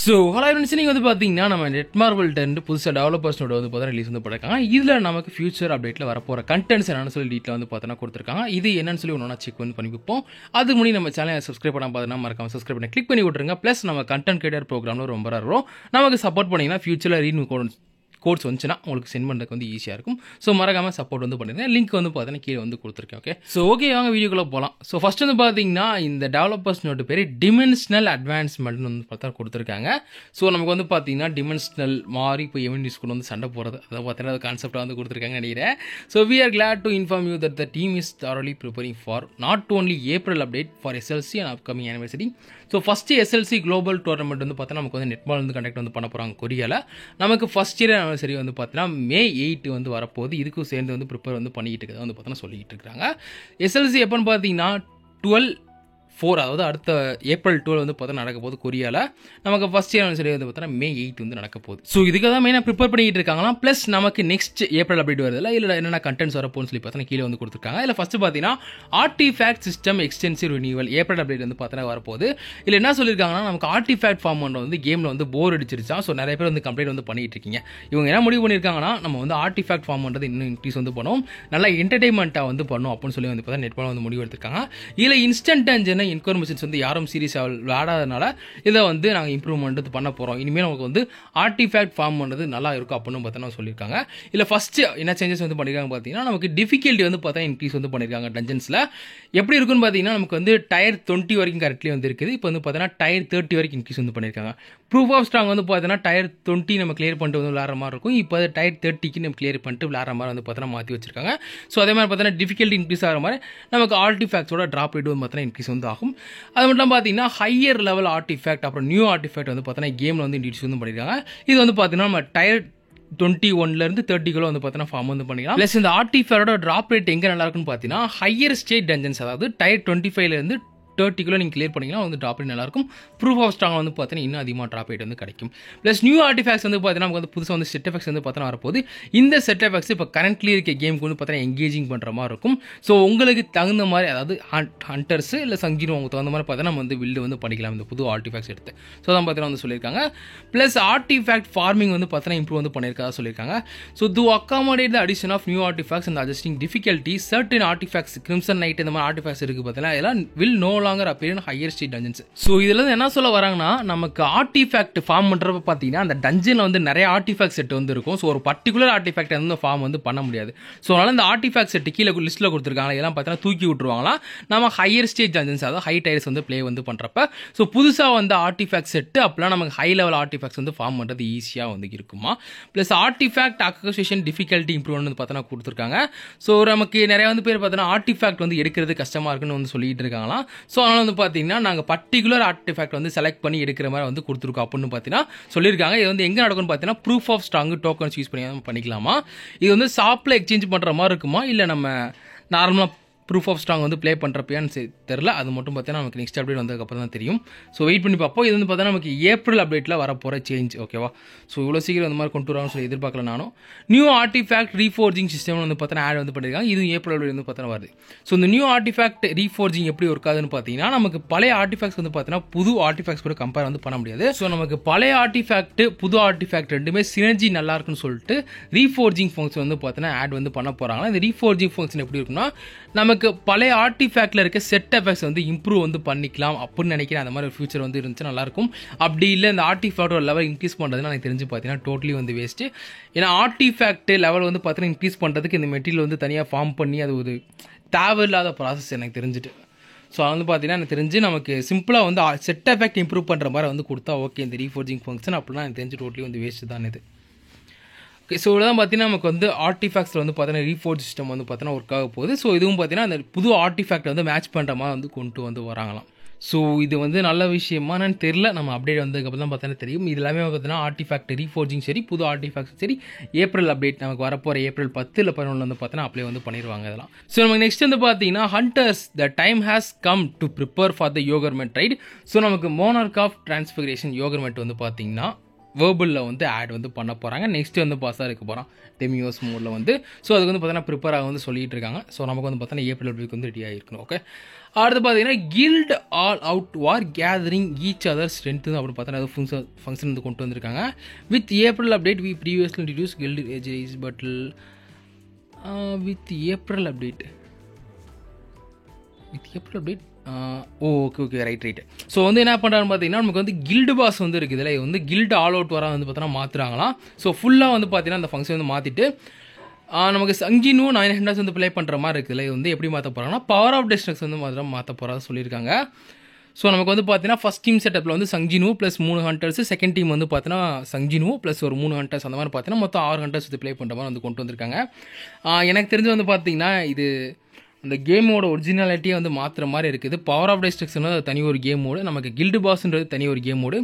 So hello friends, நீங்கள் வந்து பார்த்தீங்கன்னா நம்ம நெட்மார்வல் 10 புதுசாக டெவலப்பர்ஸ்னோட வந்து பார்த்தா ரிலீஸ் வந்து பண்ணிருக்காங்க. இதில் நமக்கு ஃபியூச்சர் அப்டேட்டில் வரப்போகிற கண்டென்ட்ஸ் என்னன்னு சொல்லி டீட்டில் வந்து பார்த்தோன்னா கொடுத்துருக்காங்க. இது என்னன்னு சொல்லி ஒன்றா செக் வந்து பண்ணி வைப்போம். அது முன்னாடி நம்ம சேனலை சப்ஸ்கிரைப் பண்ணால் பார்த்தீங்கன்னா மறக்காம சப்ஸ்கிரைப் பண்ணி கிளிக் பண்ணி விட்டுருங்க. ப்ளஸ் நம்ம கண்டென்ட் கிரியேட்டர் ப்ரோக்ராமில் ரொம்ப வரும். நமக்கு சப்போர்ட் பண்ணிங்கன்னா ஃபியூச்சரில் ரீட் கோட்ஸ் வந்துச்சுன்னா உங்களுக்கு சென்ட் பண்ணுறதுக்கு வந்து ஈஸியாக இருக்கும். ஸோ மறக்காமல் சப்போர்ட் வந்து பண்ணிடுங்க. லிங்க் வந்து பார்த்தீங்கன்னா கீழே வந்து கொடுத்துருக்கேன். ஓகே, ஸோ ஓகே வாங்க வீடியோக்குள்ளே போகலாம். ஸோ ஃபஸ்ட் வந்து பார்த்தீங்கன்னா இந்த டெவலப்பர்ஸ் நோட்டு பேர் டிமென்ஷனல் அட்வான்ஸ்மெண்ட்னு வந்து பார்த்தா கொடுத்துருக்காங்க. ஸோ நமக்கு வந்து பார்த்தீங்கன்னா டிமென்ஷனல் மாறி இப்போ எவன் ஸ்கூல் வந்து சண்டை போகிறது அதை பார்த்தீங்கன்னா கான்செப்டாக வந்து கொடுத்துருக்காங்க நினைக்கிறேன். So we are glad to inform you that the team is thoroughly preparing for not only April update for SLC and upcoming anniversary. So first SLC global tournament வந்து பார்த்தா நமக்கு வந்து நெட்பால் வந்து கண்டக்ட் வந்து பண்ண போகிறாங்க கொரியாவில். நமக்கு ஃபஸ்ட் இயர் ஆனிவர்சரி வந்து பார்த்தீங்கன்னா May 8 வந்து வரப்போகுது. இதுக்கும் சேர்ந்து வந்து ப்ரிப்பேர் வந்து பண்ணிக்கிட்டு இருக்கிறத வந்து பார்த்தீங்கன்னா சொல்லிக்கிட்டு இருக்கிறாங்க. எஸ்எல்சி எப்போன்னு பார்த்தீங்கன்னா 12/4 அதாவது அடுத்த April 12 வந்து பார்த்தா நடக்க போகுது கொரியாவில். நமக்கு ஃபஸ்ட் இயர் ஆனிவர்சரி வந்து பார்த்தீங்கன்னா May 8 வந்து நடக்க போகுது. ஸோ இதுக்கு தான் மெயினாக ப்ரிப்பேர் பண்ணிக்கிட்டு இருக்காங்களாம். ப்ளஸ் நமக்கு நெக்ஸ்ட் ஏப்ரல் அப்டேட் வருதுல்ல, இல்லை என்னென்ன கண்டென்ட்ஸ் வரப்போன்னு சொல்லி பார்த்தீங்கன்னா கீழே வந்து கொடுத்துருக்காங்க. இல்லை ஃபஸ்ட்டு பார்த்தீங்கன்னா artifact system extensive renewal April update வந்து பார்த்தீங்கன்னா வரப்போகுது. இல்லை என்ன சொல்லியிருக்காங்கன்னா நமக்கு ஆர்டிஃபேக்ட் ஃபார்ம் வந்து கேமில் வந்து போர் அடிச்சிருச்சா. ஸோ நிறைய பேர் வந்து கம்ப்ளைண்ட் வந்து பண்ணிட்டு இருக்கீங்க. இவங்க என்ன முடிவு பண்ணியிருக்காங்கன்னா நம்ம வந்து ஆர்டிஃபேக்ட் ஃபார்ம் பண்ணுறது இன்னும் இன்க்ரீஸ் வந்து பண்ணுவோம், நல்லா என்டர்டைன்மெண்ட்டாக வந்து பண்ணும் அப்படின்னு சொல்லி வந்து பார்த்தா நெட்பால் வந்து முடிவு எடுத்திருக்காங்க. இதில் இன்ஸ்டன்ட் அண்ட் இன்ஃபர்மேஷன்ஸ் வந்து யாரும் சீரியஸ் விளையாடாதனால இதை வந்து நாங்கள் இம்ப்ரூவ்மெண்ட் பண்ண போகிறோம். இனிமேல் நமக்கு வந்து ஆர்டிஃபேக்ட் ஃபார்ம் பண்ணுறது நல்லா இருக்கும் அப்படின்னு பார்த்தோன்னா சொல்லியிருக்காங்க. இல்லை ஃபஸ்ட்டு என்ன சேஞ்சஸ் வந்து பண்ணியிருக்காங்க பார்த்தீங்கன்னா நமக்கு டிஃபிகல்ட்டி வந்து பார்த்தா இன்க்ரீஸ் வந்து பண்ணியிருக்காங்க. டஞ்சன்ஸில் எப்படி இருக்குன்னு பார்த்தீங்கன்னா நமக்கு வந்து டயர் 20 வரைக்கும் கரெக்ட்லி வந்து இருக்குது. இப்போ வந்து பார்த்தீங்கன்னா டயர் 30 வரைக்கும் இன்க்ரீஸ் வந்து பண்ணியிருக்காங்க. ப்ரூஃப் ஆஃப் ஸ்ட்ராங் வந்து பார்த்தீங்கன்னா டயர் 20 நம்ம கிளியர் பண்ணிட்டு வந்து விளையாடுற மாதிரி இருக்கும். இப்போ டயர் 30க்கு நம்ம கிளியர் பண்ணிட்டு விளையாடுற மாதிரி வந்து பார்த்தீங்கன்னா மாற்றி வச்சிருக்காங்க. ஸோ அதே மாதிரி பார்த்தீங்கன்னா டிஃபிகல்ட்டி இன்க்ரீஸ் ஆகிற மாதிரி நமக்கு ஆர்டிஃபேக்ட்ஸோட ட்ராப் ரேட் வந்து பார்த்தீங்கன்னா இன்க்ரீஸ் வந்து ஆகும். அது மட்டும் பார்த்தீங்கன்னா ஹையர் லெவல் ஆர்டிஃபேக்ட் அப்புறம் நியூ ஆர்டிஃபேக்ட் வந்து பார்த்தீங்கன்னா கேமில் வந்து இன்ட்ரடியூஸ் வந்து பண்ணியிருக்காங்க. இது வந்து பார்த்தீங்கன்னா நம்ம டயர் 21 30 வந்து பார்த்தீங்கன்னா ஃபார்ம் வந்து பண்ணிக்கலாம். ப்ளஸ் இந்த ஆர்டிஃபேக்டோட ட்ராப் ரேட் எங்கே நல்லா இருக்குன்னு பார்த்தீங்கன்னா ஹையர் ஸ்டேட் டஞ்சன்ஸ் அதாவது டயர் 25 30 நீங்கள் கிளியர் பண்ணிங்கன்னா வந்து ட்ராப் ரேட் நல்லாயிருக்கும். ப்ரூஃப் ஆஃப் ஸ்ட்ராங் வந்து பார்த்தீங்கன்னா இன்னும் அதிகமாக ட்ராப் ரேட் வந்து கிடைக்கும். ப்ளஸ் நியூ ஆர்டிஃபேக்ட்ஸ் வந்து பார்த்தீங்கன்னா நமக்கு வந்து புதுசாக வந்து செட் எஃபெக்ட்ஸ் வந்து பார்த்தீங்கன்னா வரப்போகுது. இந்த செட் எஃபெக்ட்ஸ் இப்போ கரண்ட்லி இருக்க கேமுக்கு வந்து பார்த்தீங்கன்னா எங்கேஜிங் பண்ணுற மாதிரி இருக்கும். ஸோ உங்களுக்கு தகுந்த மாதிரி அதாவது ஹண்டர்ஸ் இல்லை சங்கினு உங்களுக்கு தகுந்த மாதிரி பார்த்தீங்கன்னா நம்ம வந்து பில்டு வந்து பண்ணிக்கலாம் இந்த புது ஆர்டிஃபேக்ட்ஸ் எடுத்து. ஸோ தான் பார்த்தீங்கன்னா வந்து சொல்லியிருக்காங்க. ப்ளஸ் ஆர்டிஃபேக்ட் ஃபார்மிங் வந்து பார்த்தீங்கன்னா இம்ப்ரூவ் வந்து பண்ணியிருக்கா சொல்லியிருக்காங்க. So to accommodate the addition of new artifacts and adjusting difficulty certain artifacts crimson night இந்த மாதிரி ஆர்டிஃபேக்ட்ஸ் இருக்குது பார்த்தீங்கன்னா இதெல்லாம் will no longer appear higher state dungeons. So இதுல என்ன சொல்ல வராங்கன்னா நமக்கு ஆர்டிஃபேக்ட் ஃபார்ம் பண்றப்ப பார்த்தீங்கன்னா அந்த டஞ்சன்ல வந்து நிறைய ஆர்டிஃபேக்ட் செட் வந்து இருக்கும். ஸோ ஒரு பர்டிகுலர் ஆர்டிஃபேக்ட் வந்து ஃபார்ம் வந்து பண்ண முடியாது. ஸோ அதனால இந்த ஆர்டிஃபேக்ட் செட் கீழே லிஸ்ட்ல கொடுத்துருக்காங்க. இதெல்லாம் பார்த்தீங்கன்னா தூக்கி விட்டுருவாங்களா நம்ம ஹையர் ஸ்டேட் டஞ்சன்ஸ் அதாவது ஹை டயர்ஸ் வந்து ப்ளே வந்து பண்றப்ப. ஸோ புதுசாக வந்து ஆர்டிஃபேக்ட் செட் அப்பெல்லாம் நமக்கு ஹை லெவல் ஆர்டிஃபேக்ட்ஸ் வந்து ஃபார்ம் பண்றது ஈஸியாக வந்து இருக்குமா. Plus artifact acquisition difficulty improvement வந்து பார்த்தீங்கன்னா கொடுத்துருக்காங்க. ஸோ நமக்கு நிறைய வந்து பேர் பார்த்தீங்கன்னா ஆர்டிஃபேக்ட் வந்து எடுக்கிறது கஷ்டமா இருக்குன்னு வந்து சொல்லிட்டு இருக்காங்களா. ஸோ அதனால வந்து பார்த்தீங்கன்னா நாங்கள் பர்டிகுலர் ஆர்டிஃபேக்ட் வந்து செலக்ட் பண்ணி எடுக்கிற மாதிரி வந்து கொடுத்துருக்கோம் அப்படின்னு பார்த்தீங்கன்னா சொல்லியிருக்காங்க. இது வந்து எங்கே நடக்கும்னு பார்த்தீங்கன்னா proof of strong tokens use பண்ணி பண்ணிக்கலாமா. இது வந்து ஷாப்பில் எக்ஸ்சேஞ்ச் பண்ணுற மாதிரி இருக்குமா இல்லை நம்ம நார்மலாக ப்ரூஃப் ஆஃப் ஸ்ட்ராங் வந்து ப்ளே பண்ணுறப்பயான்னு தெரில. அது மட்டும் பார்த்தீங்கன்னா நமக்கு நெக்ஸ்ட் அப்டேட் வந்ததுக்கப்புறம் தான் தெரியும். ஸோ வெயிட் பண்ணி பார்ப்போம். இது வந்து பார்த்தீங்கன்னா நமக்கு ஏப்ரல் அப்டேட்டில் வரப்போகிற சேஞ்ச். ஓகேவா. ஸோ இவ்வளோ சீக்கிரம் இந்த மாதிரி கொண்டு வராங்கன்னு சொல்லி எதிர்பார்க்கல நானும். நியூ ஆர்டிஃபேக்ட் ரீஃபோர்ஜிங் சிஸ்டம் வந்து பார்த்தீங்கன்னா ஆட் வந்து பண்ணியிருக்காங்க. இது ஏப்ரல் அப்டேட் வந்து பார்த்தீங்கன்னா வருது. ஸோ இந்த நியூ ஆர்டிஃபேக்ட் ரீஃபோர்ஜிங் எப்படி இருக்காதுன்னு பார்த்தீங்கன்னா நமக்கு பழைய ஆர்டிஃபேக்ட்ஸ் வந்து பார்த்தீங்கன்னா புது ஆர்டிஃபேக்ட்ஸ் கூட கம்பேர் வந்து பண்ண முடியாது. ஸோ நமக்கு பழைய ஆர்டிஃபேக்ட் புது ஆர்டிஃபேக்ட் ரெண்டுமே சினர்ஜி நல்லா இருக்குன்னு சொல்லிட்டு ரீஃபோர்ஜிங் ஃபங்க்ஷன் வந்து பார்த்தீங்கன்னா ஆட் வந்து பண்ண போகிறாங்க. இந்த ரீஃபோர்ஜிங் ஃபங்க்ஷன் எப்படி இருக்குன்னா நமக்கு பழைய ஆர்டிஃபேக்ட்ல இருக்க செட் எஃபெக்ட்ஸ் வந்து இம்ப்ரூவ் வந்து பண்ணிக்கலாம் அப்படின்னு நினைக்கிறேன். அந்த மாதிரி ஒரு ஃபியூச்சர் வந்து இருந்துச்சு நல்லா இருக்கும். அப்படி இல்லை இந்த ஆர்டிஃபேக்டோட லெவல் இன்க்ரீஸ் பண்ணுறதுன்னு எனக்கு தெரிஞ்சு பார்த்தீங்கன்னா டோட்டலி வந்து வேஸ்ட். ஏன்னா ஆர்டிஃபேக்ட் லெவல் வந்து பார்த்தீங்கன்னா இன்க்ரீஸ் பண்ணுறதுக்கு இந்த மெட்டீரியல் வந்து தனியாக ஃபார்ம் பண்ணி அது ஒரு தேவையில்லாத ப்ராசஸ் எனக்கு தெரிஞ்சுட்டு. ஸோ அது வந்து பார்த்தீங்கன்னா எனக்கு தெரிஞ்சு நமக்கு சிம்பிளாக வந்து செட் எஃபெக்ட் இம்ப்ரூவ் பண்ணுற மாதிரி வந்து கொடுத்தா ஓகே இந்த ரீஃபோர்ஜிங் ஃபங்க்ஷன் அப்படின்னா எனக்கு தெரிஞ்சு டோட்டலி வந்து வேஸ்ட் தான் இது. ஓகே, ஸோ இதான் பார்த்தீங்கன்னா நமக்கு வந்து ஆர்டிஃபேக்ட்ஸில் வந்து பார்த்தீங்கன்னா ரீஃபோர்ஜ் சிஸ்டம் வந்து பார்த்தீங்கன்னா ஒர்க் ஆக போகுது. ஸோ இதுவும் பார்த்தீங்கன்னா அந்த புது ஆர்டிஃபேக்ட் வந்து மேட்ச் பண்ணுற மாதிரி வந்து கொண்டு வந்து வராங்களாம். ஸோ இது வந்து நல்ல விஷயமானு தெரில. நம்ம அப்டேட் வந்ததுக்கப்புறம் தான் பார்த்தீங்கன்னா தெரியும். இது எல்லாமே பார்த்தீங்கன்னா ஆர்டிஃபேக்ட் ரீஃபோர்ஜிங் சரி புது ஆர்டிஃபேக்ட் சரி ஏப்ரல் அப்டேட் நமக்கு வரப்போகிற ஏப்ரல் 10 இல்லை 11 வந்து பார்த்தீங்கன்னா அப்ளை வந்து பண்ணிடுவாங்க இதெல்லாம். ஸோ நமக்கு நெக்ஸ்ட் வந்து பார்த்தீங்கன்னா hunters the time has come to prepare for the யோகர்மெண்ட் ரைட். ஸோ நமக்கு மோனார்க் ஆஃப் டிரான்ஸ்பிகரேஷன் யோகர்மெண்ட் வந்து பார்த்தீங்கன்னா வேர்பலில் வந்து ஆட் வந்து பண்ண போகிறாங்க. நெக்ஸ்ட்டு வந்து பாஸாக இருக்க போகிறான் டெமியோஸ் மோடில் வந்து. ஸோ அதுக்கு வந்து பார்த்தீங்கன்னா ப்ரிப்பேராக வந்து சொல்லிட்டு இருக்காங்க. ஸோ நமக்கு வந்து பார்த்தீங்கன்னா ஏப்ரல் வீக் வந்து ரெடி ஆகிருக்கணும். ஓகே, அடுத்து பார்த்தீங்கன்னா guild all out war gathering each other strength அப்படின்னு பார்த்தீங்கன்னா ஃபங்க்ஷன் வந்து கொண்டு வந்திருக்காங்க. With April update we previously introduce guild age battle with April update okay right. So வந்து என்ன பண்ணுறான்னு பார்த்தீங்கன்னா நமக்கு வந்து கில்டு பாஸ் வந்து இருக்குது இல்லை, இது வந்து கில்டு ஆல் அவுட் வர வந்து பார்த்தீங்கன்னா மாற்றுறாங்களாம். ஸோ ஃபுல்லாக வந்து பார்த்தீங்கன்னா அந்த ஃபங்க்ஷன் வந்து மாற்றிட்டு நமக்கு சங்கினும் 900 வந்து ப்ளே பண்ணுற மாதிரி இருக்குதுல்ல, இது வந்து எப்படி மாற்ற போகிறாங்கன்னா பவர் ஆஃப் டெஸ்ட்ரக்ஸ் வந்து மாற்ற போகிறதா சொல்லியிருக்காங்க. ஸோ நமக்கு வந்து பார்த்தீங்கன்னா ஃபஸ்ட் டீம் செட்டப்பில் வந்து சங்கினு ப்ளஸ் 3 ஹண்டர்ஸ், செகண்ட் டீம் வந்து பார்த்தீங்கன்னா சங்கினு ப்ளஸ் ஒரு 3 ஹண்டர்ஸ், அந்த மாதிரி பார்த்தீங்கன்னா மொத்தம் 6 ஹண்டர்ஸ் வந்து ப்ளே பண்ணுற மாதிரி வந்து கொண்டு வந்திருக்காங்க. எனக்கு தெரிஞ்சு வந்து பார்த்தீங்கன்னா இது அந்த கேமோட ஒரிஜினாலிட்டியை வந்து மாற்றுற மாதிரி இருக்குது. பவர் ஆஃப் டெஸ்ட்ரக்ஷன் அது தனி ஒரு கேம் மோடு, நமக்கு கில்டு பாஸ்ன்றது தனி ஒரு கேம் மோடு.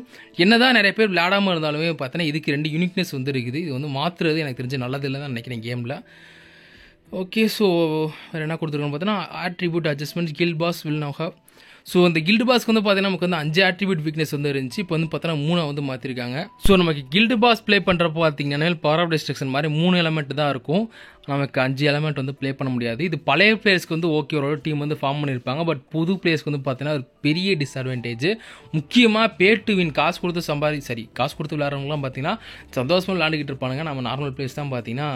என்ன தான் நிறைய பேர் விளையாடாமல் இருந்தாலுமே பார்த்தீங்கன்னா இதுக்கு 2 யூனிக்னஸ் வந்து இருக்குது. இது வந்து மாற்றுறது எனக்கு தெரிஞ்ச நல்லது இல்லை தான் நினைக்கிறேன் கேமில். ஓகே, ஸோ வேறு என்ன கொடுத்துருக்கோன்னு பார்த்தீங்கன்னா attribute adjustment guild boss will now have. So அந்த கில்டு பாஸ்க்கு வந்து பார்த்தீங்கன்னா நமக்கு வந்து 5 ஆட்ரிபியூட் வீக்னஸ் வந்து இருந்துச்சு, இப்போ வந்து பார்த்தீங்கன்னா 3 வந்து மாற்றிருக்காங்க. ஸோ நமக்கு கில்டு பாஸ் ப்ளே பண்ணுறப்போ பார்த்தீங்கன்னா பவர் ஆஃப் டெஸ்ட்ரக்ஷன் மாதிரி 3 எலமெண்ட் தான் இருக்கும், நமக்கு 5 எலமெண்ட் வந்து ப்ளே பண்ண முடியாது. இது பழைய பிளேயர்ஸ்க்கு வந்து ஓகே, ஒரு டீம் வந்து ஃபார்ம் பண்ணியிருப்பாங்க. பட் புது பிளேயர்ஸ்க்கு வந்து பார்த்தீங்கன்னா ஒரு பெரிய டிஸ்அட்வான்டேஜ். முக்கியமாக பே டு வின், காசு கொடுத்து விளையாடுறவங்களாம் பார்த்தீங்கன்னா சந்தோஷமாக விளையாண்டுக்கிட்டு இருப்பானுங்க. நம்ம நார்மல் பிளேயர்ஸ் தான் பார்த்தீங்கன்னா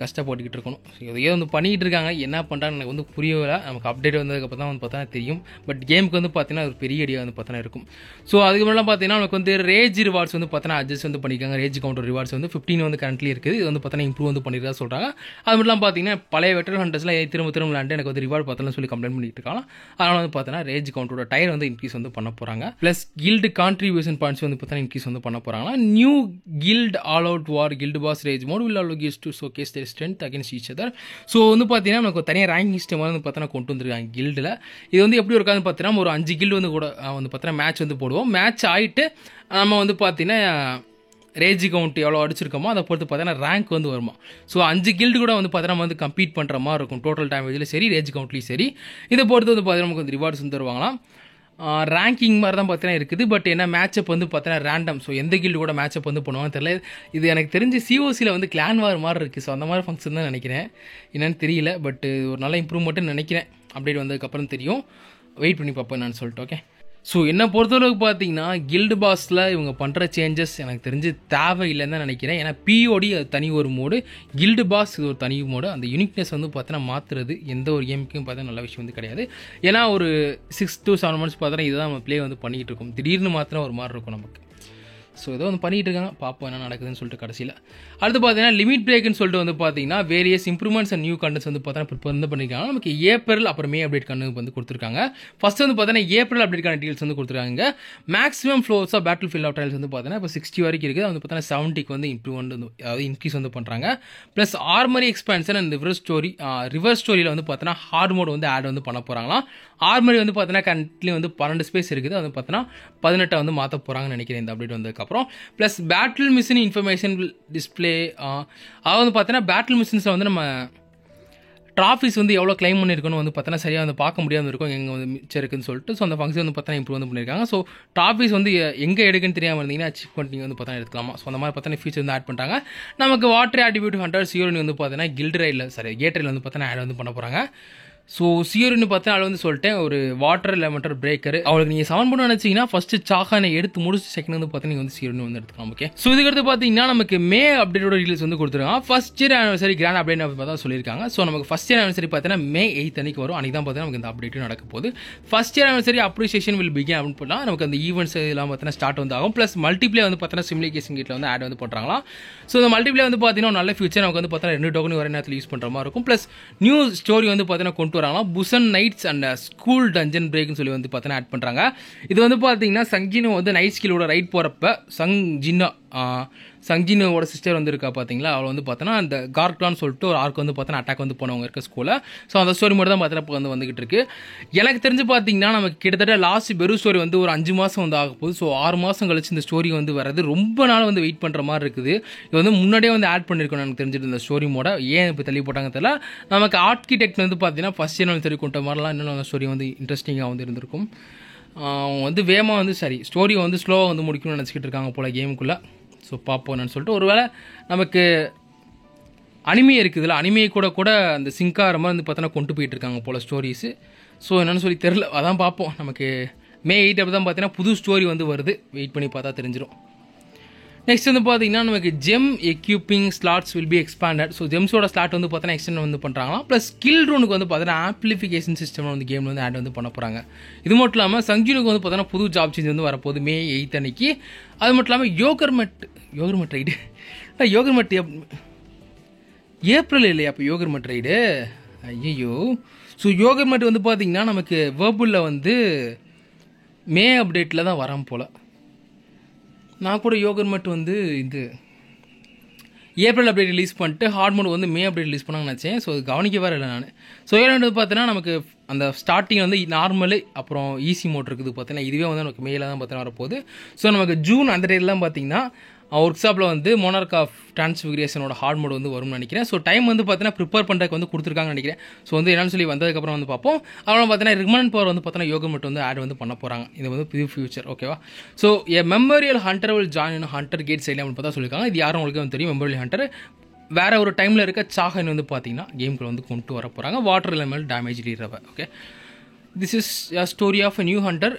கஷ்டப்பட்டுக்கிட்டு இருக்கணும். இதையே வந்து பண்ணிகிட்டு இருக்காங்க, என்ன பண்ணுறாங்க எனக்கு வந்து புரியலை. நமக்கு அப்டேட் வந்ததுக்கப்புறம் தான் வந்து பார்த்தா தெரியும். பட் கேமுக்கு வந்து பார்த்தீங்கன்னா ஒரு பெரிய ஐடியா வந்து பார்த்தீங்கன்னா இருக்கும். ஸோ அதுக்கு முன்னாடி பார்த்தீங்கன்னா நமக்கு வந்து ரேஜ் ரிவார்ட்ஸ் வந்து பார்த்தீங்கன்னா அட்ஜஸ்ட் வந்து பண்ணியிருக்காங்க. ரேஜ் கவுண்டர் ரிவார்ட்ஸ் வந்து 15 வந்து கரண்ட்லி இருக்குது. இது வந்து பார்த்தீங்கன்னா இம்ப்ரூவ் வந்து பண்ணியிருக்கா சொல்கிறாங்க. அது மட்டும் பார்த்தீங்கன்னா பழைய வெட்டர் ஹண்டர்ஸ்லாம் திரும்ப விளாண்டு எனக்கு வந்து ரிவார்ட் பார்த்தலாம் சொல்லி கம்ப்ளைண்ட் பண்ணிட்டு இருக்காங்க. அதனால் வந்து பார்த்தீங்கன்னா ரேஜ் கவுண்டரோட டயர் வந்து இன்க்ரீஸ் வந்து பண்ண போகிறாங்க. ப்ளஸ் கில்டு கான்ட்ரிபியூஷன் பாயிண்ட்ஸ் வந்து பார்த்தீங்கன்னா இன்க்ரீஸ் வந்து பண்ண போகிறாங்க. New guild all out war guild boss rage mode will also gives to showcase their strength against each other. So வந்து பார்த்தீங்கன்னா நமக்கு தனியாக ரேங்கிங் சிஸ்டம் வந்து பார்த்தீங்கன்னா கொண்டு வந்துருக்காங்க கில்டில். இது வந்து எப்படி இருக்காதுன்னு பார்த்தீங்கன்னா ஒரு 5 கில்டு வந்து கூட வந்து பார்த்தீங்கன்னா மேட்ச் வந்து போடுவோம். மேட்ச் ஆகிட்டு நம்ம வந்து பார்த்தீங்கன்னா ரேஜ் கவுண்ட் எவ்வளோ அடிச்சிருக்கோமோ அதை பொறுத்து பார்த்தீங்கன்னா ரேங்க் வந்து வருமா. ஸோ 5 கில்டு கூட வந்து பார்த்தீங்கன்னா நம்ம வந்து கம்ப்ளீட் பண்ணுற மாதிரி இருக்கும், டோட்டல் டேமேஜில் சரி ரேஜ் கவுண்ட்லேயும் சரி. இதை பொறுத்து வந்து பார்த்தீங்கன்னா நமக்கு வந்து ரிவார்ட்ஸ் வந்து தருவாங்களாம். ரேங்கிங் மாதிரி தான் பார்த்தீங்கன்னா இருக்குது. பட் என்ன மேட்சப் வந்து பார்த்தீங்கன்னா ரேண்டம். ஸோ எந்த கில்டு கூட மேட்சப் வந்து பண்ணுவாங்கன்னு தெரியல. இது எனக்கு தெரிஞ்சு சிஓசியில் வந்து கிளான் வார் மாதிரி இருக்குது. ஸோ அந்த மாதிரி ஃபங்க்ஷன் தான் நினைக்கிறேன், என்னன்னு தெரியல. பட் ஒரு நல்ல இம்ப்ரூவ்மெண்ட்டுன்னு நினைக்கிறேன். அப்டேட் வந்ததுக்கப்புறம் தெரியும், வெயிட் பண்ணி பார்ப்பேன் நான் சொல்லிட்டு. ஓகே, ஸோ என்னை பொறுத்தளவுக்கு பார்த்தீங்கன்னா கில்டு பாஸில் இவங்க பண்ணுற சேஞ்சஸ் எனக்கு தெரிஞ்சு தேவையில்லைன்னு தான் நினைக்கிறேன். ஏன்னா பிஓடி அது தனி ஒரு மோடு, கில்டு பாஸ் இது ஒரு தனி மோடு. அந்த யூனிக்னஸ் வந்து பார்த்தீங்கன்னா மாற்றுறது எந்த ஒரு கேமுக்கும் பார்த்தா நல்ல விஷயம் வந்து கிடையாது. ஏன்னா ஒரு 6 to 7 months பார்த்தோன்னா இதுதான் நம்ம ப்ளே வந்து பண்ணிகிட்டு இருக்கோம். திடீர்னு மாத்திரம் ஒரு மாதிரி இருக்கும் நமக்கு. ஸோ ஏதோ வந்து பண்ணிகிட்டு இருக்காங்க, பார்ப்போம் என்ன நடக்குதுன்னு சொல்லிட்டு கடைசியில். அடுத்து பார்த்தீங்கன்னா லிமிட் பிரேக்குன்னு சொல்லிட்டு வந்து பார்த்தீங்கன்னா various improvements and new contents வந்து பார்த்தீங்கன்னா ப்ரிப்பேர் வந்து பண்ணியிருக்காங்க. நமக்கு ஏப்ரல் அப்புறம் மே அப்டேட் கண்டு வந்து கொடுத்துருக்காங்க. ஃபர்ஸ்ட் வந்து பார்த்தீங்கன்னா ஏப்ரல் அப்டேட்கான டீல்ஸ் வந்து கொடுத்துருக்காங்க. Maximum floors of battle field of trials வந்து பார்த்தீங்கன்னா இப்போ 60 வரைக்கும் இருக்குது. அது வந்து பார்த்தீங்கன்னா 70க்கு வந்து இம்ப்ரூவ்மெண்ட் வந்து அதாவது இன்க்ரீஸ் வந்து பண்ணுறாங்க. ப்ளஸ் ஆர்மரி எக்ஸ்பான்ஷன் அண்ட் ரிவர்ஸ் ஸ்டோரியில் வந்து பார்த்தீங்கன்னா ஹார்ட் மோட் வந்து ஆட் வந்து பண்ண போகிறாங்களாம். ஆர்மரி வந்து பார்த்தீங்கன்னா கரண்ட்லி வந்து 12 ஸ்பேஸ் இருக்குது, அது வந்து பார்த்தீங்கன்னா 18 வந்து மாற்ற போகிறாங்கன்னு நினைக்கிறேன் இந்த அப்டேட் வந்ததுக்கப்புறம். Plus battle machine information display, அதாவது வந்து பார்த்தீங்கன்னா பேட்டில் மிஷின்ஸில் வந்து நம்ம ட்ராஃபிஸ் வந்து எவ்வளோ கிளைம் பண்ணியிருக்கணும் வந்து பார்த்தீங்கன்னா சரியாக வந்து பார்க்க முடியாமல் இருக்கும், எங்கே வந்து மிச்சம் இருக்குன்னு சொல்லிட்டு. ஸோ அந்த ஃபங்க்ஷன் வந்து பார்த்தீங்கன்னா இம்ப்ரூவ் வந்து பண்ணியிருக்காங்க. ஸோ ட்ராஃபிஸ் வந்து எங்கே எடுக்குன்னு தெரியாமல் இருந்தீங்கன்னா அச்சீவ்மெண்ட் நீங்கள் வந்து பார்த்தீங்கன்னா எடுத்துக்கலாமா. ஸோ அந்த மாதிரி பார்த்தீங்கன்னா ஃபீச்சர் வந்து ஆட் பண்ணிட்டாங்க. நமக்கு வாட்டர் ஆட்ரிபியூட் ஹண்டர் சியோரின் வந்து பார்த்தீங்கன்னா கில்டு ரைடில் கேட் வந்து பார்த்தீங்கன்னா ஆட் வந்து பண்ண போகிறாங்க. ஸோ சியோரின்னு பார்த்தா அதில் வந்து சொல்லிட்டேன் ஒரு வாட்டர் எலமெண்டர் பிரேக்கர். அவளுக்கு நீங்கள் 7 பண்ண நினச்சிங்கன்னா ஃபஸ்ட்டு சாகானை எடுத்து முடிச்சு செகண்ட் வந்து பார்த்தீங்கன்னா நீங்கள் வந்து சியோரின் வந்து எடுத்துக்கலாம். ஓகே, ஸோ இதுக்கடுத்து பார்த்தீங்கன்னா நமக்கு மே அப்டேட்டோட டீல்ஸ் வந்து கொடுத்துருக்காங்க. First year anniversary grand update பார்த்தா சொல்லியிருக்காங்க. ஸோ நமக்கு ஃபர்ஸ்ட் இயர் ஆனிவர்சரி பார்த்தீங்கன்னா May 8 அன்னைக்கு வரும். அன்றைக்கி தான் பார்த்தீங்கன்னா நமக்கு இந்த அப்டேட்டும் நடக்க போகுது. First year anniversary appreciation will begin அப்படின்னு போனால் நமக்கு அந்த ஈவெண்ட்ஸ் எல்லாம் பார்த்தீங்கன்னா ஸ்டார்ட் வந்து ஆகும். ப்ளஸ் மல்டிப்ளே வந்து பார்த்தீங்கன்னா சிம்லிகேஷன் கேட்டில் வந்து ஆட் வந்து பண்ணுறாங்களா. ஸோ இந்த மல்டிப்ளே வந்து பார்த்தீங்கன்னா நல்ல ஃபியூச்சர் நமக்கு வந்து பார்த்தீங்கன்னா 2 டோக்கன் வர நேரத்தில் யூஸ் பண்ணுற மாதிரி இருக்கும். ப்ளஸ் நியூ ஸ்டோரி வந்து பார்த்தீங்கன்னா கொண்டு வராங்களா. புசன் நைட்ஸ் அண்ட் ஸ்கூல் டஞ்சன் பிரேக்னு சொல்லி வந்து பார்த்தீங்கன்னா ஆட் பண்ணுறாங்க. இது வந்து பார்த்தீங்கன்னா சங்கினோ வந்து நைட் ஸ்கிலோட ரைட் போகிறப்ப சங்ஜினோட சிஸ்டர் வந்து இருக்கா பார்த்தீங்களா, அவள் வந்து பார்த்தோன்னா அந்த கார்க்லான்னு சொல்லிட்டு ஒரு ஆர்க் வந்து பார்த்தோன்னா அட்டாக் வந்து போனவங்க இருக்க ஸ்கூலில். ஸோ அந்த ஸ்டோரி மட்டும் தான் பார்த்தீங்கன்னா இப்போ வந்துகிட்டு இருக்கு. எனக்கு தெரிஞ்சு பார்த்தீங்கன்னா நமக்கு கிட்டத்தட்ட லாஸ்ட் பெரு ஸ்டோரி வந்து ஒரு 5 மாதம் வந்து ஆக போகுது. ஸோ 6 மாதம் கழிச்சு இந்த ஸ்டோரி வந்து வரது ரொம்ப நாள் வந்து வெயிட் பண்ணுற மாதிரி இருக்குது. இது வந்து முன்னாடியே வந்து ஆட் பண்ணியிருக்கணும் எனக்கு தெரிஞ்சுட்டு இந்த ஸ்டோரி மோட ஏன் இப்போ தள்ளி போட்டாங்க தெரியல. நமக்கு ஆர்கிடெக்ட் வந்து பார்த்தீங்கன்னா ஃபர்ஸ்ட் இயர் சரி கொண்ட மாதிரிலாம் இன்னும் அந்த ஸ்டோரி வந்து இன்ட்ரெஸ்டிங்காக வந்து இருந்திருக்கும். அவங்க வந்து வேகமாக வந்து ஸ்டோரியை வந்து ஸ்லோவாக வந்து முடிக்கணும்னு நினச்சிக்கிட்டு இருக்காங்க போல் கேமுக்குள்ளே. ஸோ பார்ப்போம்னு சொல்லிட்டு ஒருவேளை நமக்கு அனிமே இருக்குதுல்ல, அனிமே கூட அந்த சிங்காகிற மாதிரி வந்து பார்த்தோன்னா கொண்டு போயிட்டு இருக்காங்க போல் ஸ்டோரிஸு. ஸோ என்னென்னு சொல்லி தெரில, அதான் பார்ப்போம். நமக்கு May 8 அப்படி தான் பார்த்தீங்கன்னா புது ஸ்டோரி வந்து வருது, வெயிட் பண்ணி பார்த்தா தெரிஞ்சிடும். நெக்ஸ்ட் வந்து பார்த்தீங்கன்னா நமக்கு gem equipping slots will be expanded. So ஜெம்ஸோட ஸ்லாட் வந்து பார்த்தீங்கன்னா எக்ஸ்டெண்ட் வந்து பண்ணுறாங்களாம். ப்ளஸ் ஸ்கில் ரூனுக்கு வந்து பார்த்தீங்கன்னா ஆம்ப்ளிஃபிகேஷன் சிஸ்டம் வந்து கேமில் வந்து ஆட் வந்து பண்ண போகிறாங்க. இது மட்டும் இல்லாமல் சங்ஜுனுக்கு வந்து பார்த்தீங்கன்னா புது ஜாப் சேஞ்ச் வந்து வரப்போகுது May 8 அன்னைக்கு. அது மட்டும் இல்லாமல் யோகர்மெட் ரைடு ஏப்ரல் இல்லையா அப்போ யோகர்மெட் ரைடு? ஐயோ. ஸோ யோகர்மெட் வந்து பார்த்தீங்கன்னா நமக்கு வேர்புலில் வந்து மே அப்டேட்டில் தான் வரான் போல். நான் கூட யோகர்மெட் வந்து இது ஏப்ரல் அப்டேட் ரிலீஸ் பண்ணிட்டு ஹார்ட் மோட் வந்து மே அப்டேட் ரிலீஸ் பண்ணாங்கன்னு நினச்சேன். ஸோ அது கவனிக்க வேறு இல்லை நான். ஸோ ஏன்னு பார்த்தீங்கன்னா நமக்கு அந்த ஸ்டார்டிங் வந்து நார்மலு அப்புறம் ஈஸி மோட் இருக்குது பார்த்தீங்கன்னா, இதுவே வந்து நமக்கு மேலே தான் பார்த்தீங்கன்னா வரப்போகுது. ஸோ நமக்கு ஜூன் அந்த டேட்லாம் பார்த்தீங்கன்னா ஒர்க் ஷாப்பில் வந்து மோனார்க் ஆஃப் டிரான்ஸ்ஃபிகரேஷனோட ஹார்ட் மோட் வந்து வரும்னு நினைக்கிறேன். ஸோ டைம் வந்து பார்த்தீங்கன்னா ப்ரிப்பேர் பண்ணுறதுக்கு வந்து கொடுத்துருக்காங்கன்னு நினைக்கிறேன். ஸோ வந்து என்னன்னு சொல்லி வந்ததுக்கப்புறம் வந்து பார்ப்போம். அப்புறம் பார்த்தீங்கன்னா ரிகமெண்ட் பவர் வந்து பார்த்தீங்கன்னா யோகர்மெட் வந்து ஆட் வந்து பண்ண போகிறாங்க. இது வந்து புது ஃபியூச்சர், ஓகேவா? So a memorial hunter will join hunter gate சைடில் அப்படின்னு பார்த்தா சொல்லியிருக்காங்க. இது யாரும் உங்களுக்கு வந்து தெரியும், மெமோரியல் ஹண்டர் வேறு ஒரு டைமில் இருக்க சாகன் வந்து பார்த்தீங்கன்னா கேமுக்குள்ள வந்து கொண்டு வர போகிறாங்க. வாட்டர் லெவல் டேமேஜ் லீரவை. Okay, this is a story of a new hunter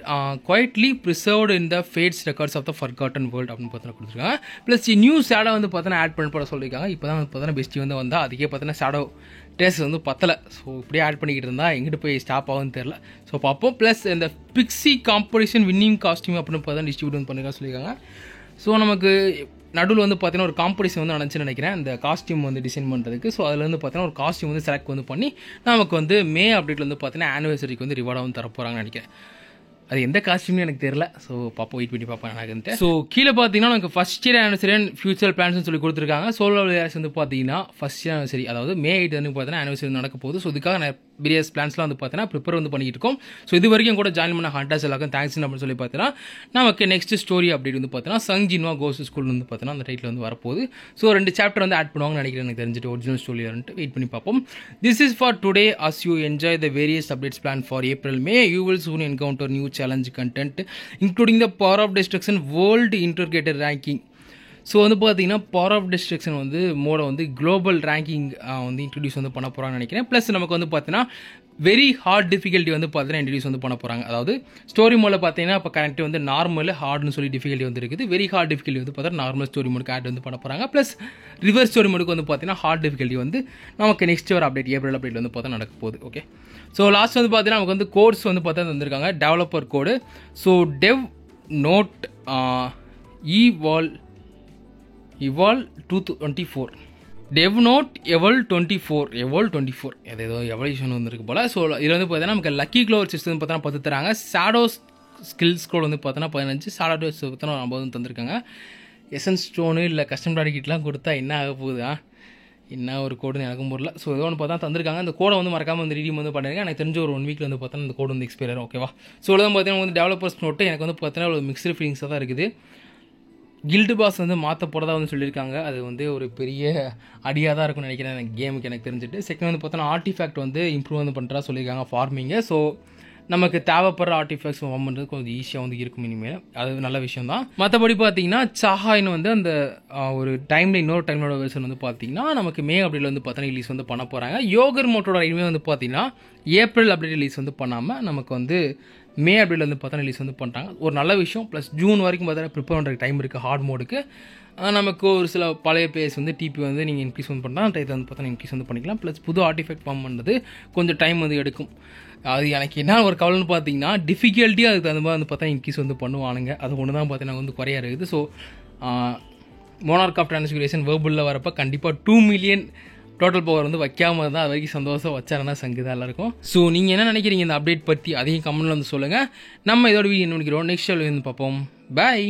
quietly preserved in the fates records of the forgotten world அப்படின்னு பார்த்தீங்கன்னா கொடுத்துருக்காங்க. ப்ளஸ் நியூ ஷேடோ வந்து பார்த்தீங்கன்னா ஆட் பண்ண போட சொல்லியிருக்காங்க. இப்போ தான் வந்து பார்த்தீங்கன்னா பெஸ்ட்டி வந்து வந்தால் அதுக்கே பார்த்தீங்கன்னா ஷேடோ டேஸ்ட் வந்து பத்தலை. ஸோ இப்படியே ஆட் பண்ணிக்கிட்டு இருந்தால் எங்கிட்ட போய் ஸ்டாப் ஆகும்னு தெரில. ஸோ பார்ப்போம். ப்ளஸ் இந்த பிக்ஸி காம்படிஷன் வின்னிங் காஸ்டியூம் அப்படின்னு பார்த்தா டிஸ்ட்ரிபியூட் வந்து பண்ணிருக்காங்க சொல்லியிருக்காங்க. ஸோ நமக்கு நடுவில் வந்து பார்த்தீங்கன்னா ஒரு காம்படிஷன் வந்து நடந்துச்சுன்னு நினைக்கிறேன் இந்த காஸ்டியூம் வந்து டிசைன் பண்ணுறதுக்கு. ஸோ அதில் வந்து பார்த்தீங்கன்னா ஒரு காஸ்டியூம் வந்து செலக்ட் வந்து பண்ணி நமக்கு வந்து மே அப்டேட்டில் வந்து பார்த்தீங்கன்னா ஆனிவர்சரிக்கு வந்து ரிவார்டாக வந்து தரப்போகிறாங்கன்னு நினைக்கிறேன். அது எந்த காஸ்டியூம்னு எனக்கு தெரியல. ஸோ பார்ப்போம், வெயிட் பண்ணி பார்ப்பேன் எனக்குன்ட்டு. ஸோ கீழே பார்த்தீங்கன்னா நமக்கு first year anniversary and future பிளான்ஸ்னு சொல்லி கொடுத்துருக்காங்க. சோலோ பிளேயர்ஸ் வந்து பார்த்தீங்கன்னா ஃபஸ்ட் இயர் ஆனிவர்சரி, அதாவது May 8 வந்து பார்த்தீங்கன்னா ஆனிவர்சரி நடக்க போகுது. ஸோ இதுக்காக வேரியஸ் பிளான்ஸ்லாம் வந்து பார்த்தீங்கன்னா ப்ரிப்பேர் வந்து பண்ணிட்டு இருக்கோம். ஸோ இது வரைக்கும் கூட ஜாயின் பண்ண ஹண்டர்ஸ் எல்லாருக்கும் தேங்க்ஸ் அப்படின்னு சொல்லி பார்த்தீங்கன்னா நமக்கு நெக்ஸ்ட் ஸ்டோரி அப்டேட் வந்து பார்த்தீங்கன்னா சங்ஜின்வா கோஸ் ஸ்கூல் வந்து பார்த்தீங்கன்னா அந்த டைட்டில் வந்து வரப்போகுது. ஸோ 2 சாப்டர் வந்து ஆட் பண்ணுவாங்கன்னு நினைக்கிறேன், எனக்கு தெரிஞ்சுட்டு ஒரிஜினல் ஸ்டோரி வந்துட்டு வெயிட் பண்ணி பார்ப்போம். This is for today. As you enjoy the various updates plan for April May you will soon encounter new challenge content including the power of destruction world interrogator ranking. So வந்து பார்த்தீங்கன்னா power of destruction வந்து மோட வந்து global ranking வந்து introduce வந்து பண்ண போகிறாங்கன்னு நினைக்கிறேன். Plus நமக்கு வந்து பார்த்தீங்கன்னா வெரி ஹார்ட் டிஃபிகல்ட்டி வந்து பார்த்தீங்கன்னா இன்ட்ரடியூஸ் வந்து பண்ண போகிறாங்க. அதாவது ஸ்டோரி மோடில் பார்த்தீங்கன்னா இப்போ கரெக்ட் வந்து நார்மல் ஹார்ட்னு சொல்லி டிஃபிகல்ட்டி வந்து இருக்குது. வெரி ஹார்ட் டிஃபிகல்ட்டி வந்து பார்த்தீங்கன்னா நார்மல் ஸ்டோரி மோடுக்கு ஆட் வந்து பண்ண போகிறாங்க. ப்ளஸ் ரிவர்ஸ் ஸ்டோரி மோடுக்கு வந்து பார்த்தீங்கன்னா ஹார்ட் டிஃபிகல்ட்டி வந்து நமக்கு நெக்ஸ்ட் ஒரு அப்டேட் ஏப்ரல் அப்டேட் வந்து பார்த்தா நடக்க போகுது. ஓகே, ஸோ லாஸ்ட் வந்து பார்த்தீங்கன்னா நமக்கு வந்து கோர்ஸ் வந்து பார்த்தா வந்திருக்காங்க, developer code. So dev note evolve 24 dev note evolve 24 ஏதோ எவல்யூஷன் வந்துருக்கு போல். ஸோ இதில் வந்து பார்த்தீங்கன்னா நமக்கு லக்கி க்ளோவர் சிஸ்டம் பார்த்தீங்கன்னா 10 தராங்க. ஷேடோ ஸ்கில்ஸ் கோட் வந்து பார்த்தோன்னா 15, ஷேடோ டோஸ் பார்த்தோன்னா 50 தந்திருக்காங்க. எசன்ஸ் ஸ்டோனு இல்லை கஸ்டம் ப்ராடக்ட்லாம் கொடுத்தா என்ன ஆக போகுது, என்ன ஒரு கோடுன்னு எனக்கும் புரியல. ஸோ ஏதோ ஒன்று பார்த்தா தந்திருக்காங்க. அந்த கோடை வந்து மறக்காமல் வந்து ரீடியம் வந்து பண்ணிருக்கேன். எனக்கு தெரிஞ்ச ஒரு 1 வீக்கில் வந்து பார்த்தோன்னா இந்த கோடு வந்து எக்ஸ்பயர் ஆகும். ஓகேவா? ஸோ தான் பார்த்தீங்கன்னா வந்து டெவலப்பர்ஸ் நோட்டு எனக்கு வந்து பார்த்தீங்கன்னா ஒரு மிக்ஸ்டு ஃபீலிங்ஸாக தான் இருக்குது. கில்டு பாஸ் வந்து மாற்ற போகிறதா வந்து சொல்லியிருக்காங்க. அது வந்து ஒரு பெரிய அடியாக தான் இருக்கும்னு நினைக்கிறேன் எனக்கு கேமுக்கு எனக்கு தெரிஞ்சுட்டு. செகண்ட் வந்து பார்த்தோன்னா ஆர்டிஃபேக்ட் வந்து இம்ப்ரூவ் வந்து பண்ணுறா சொல்லியிருக்காங்க ஃபார்மிங்கை. ஸோ நமக்கு தேவைப்படுற ஆர்டிஃபேக்ட்ஸ் ஃபார்ம் பண்ணுறது கொஞ்சம் ஈஸியாக வந்து இருக்கும் இனிமேல். அது நல்ல விஷயம் தான். மற்றபடி பார்த்தீங்கன்னா சாஹாயின் வந்து அந்த ஒரு டைமில் இன்னொரு டைமோட வெர்ஷன் வந்து பார்த்தீங்கன்னா நமக்கு மே அப்டேட்டில் வந்து பார்த்தோன்னா ரிலீஸ் வந்து பண்ண போகிறாங்க. யோகர் மோட்டோட இனிமேல் வந்து பார்த்தீங்கன்னா ஏப்ரல் அப்டேட் ரிலீஸ் வந்து பண்ணாமல் நமக்கு வந்து மே அப்டேட்டில் வந்து பார்த்தோன்னா ரிலீஸ் வந்து பண்ணுறாங்க. ஒரு நல்ல விஷயம். ப்ளஸ் ஜூன் வரைக்கும் பார்த்தீங்கன்னா ப்ரிப்பேர் பண்ணுறதுக்கு டைம் இருக்குது ஹார்ட் மோடுக்கு. நமக்கு ஒரு சில பழைய பிளேஸ் வந்து டிபி வந்து நீங்கள் இன்க்ரீஸ் வந்து பண்ணால் டைத்தில் வந்து பார்த்தோன்னா இன்க்ரீஸ் வந்து பண்ணிக்கலாம். ப்ளஸ் புது ஆர்டிஃபேக்ட் ஃபார்ம் பண்ணுறது கொஞ்சம் டைம் வந்து எடுக்கும். அது எனக்கு என்ன ஒரு கவலைன்னு பார்த்தீங்கன்னா டிஃபிகல்ட்டியாக அதுக்கு தகுந்த மாதிரி வந்து பார்த்தா இன்க்ரீஸ் வந்து பண்ணுவானுங்க. அது ஒன்று தான் பார்த்தீங்கன்னா வந்து குறையா இருக்குது. ஸோ மோனார்க் ஆஃப் டிரான்ஸ்ஃபிகரேஷன் வேர்புலில் வரப்போ கண்டிப்பாக 2 மில்லியன் டோட்டல் பவர் வந்து வைக்காம தான் அது வரைக்கும் சந்தோஷம் வச்சாருன்னா சங்குதான் எல்லாருக்கும். ஸோ நீங்கள் என்ன நினைக்கிறீங்க இந்த அப்டேட் பற்றி அதையும் கமெண்ட்டில் வந்து சொல்லுங்கள். நம்ம இதோட வீடியோ என்ன நினைக்கிறோம் நெக்ஸ்ட் வந்து பார்ப்போம். பாய்.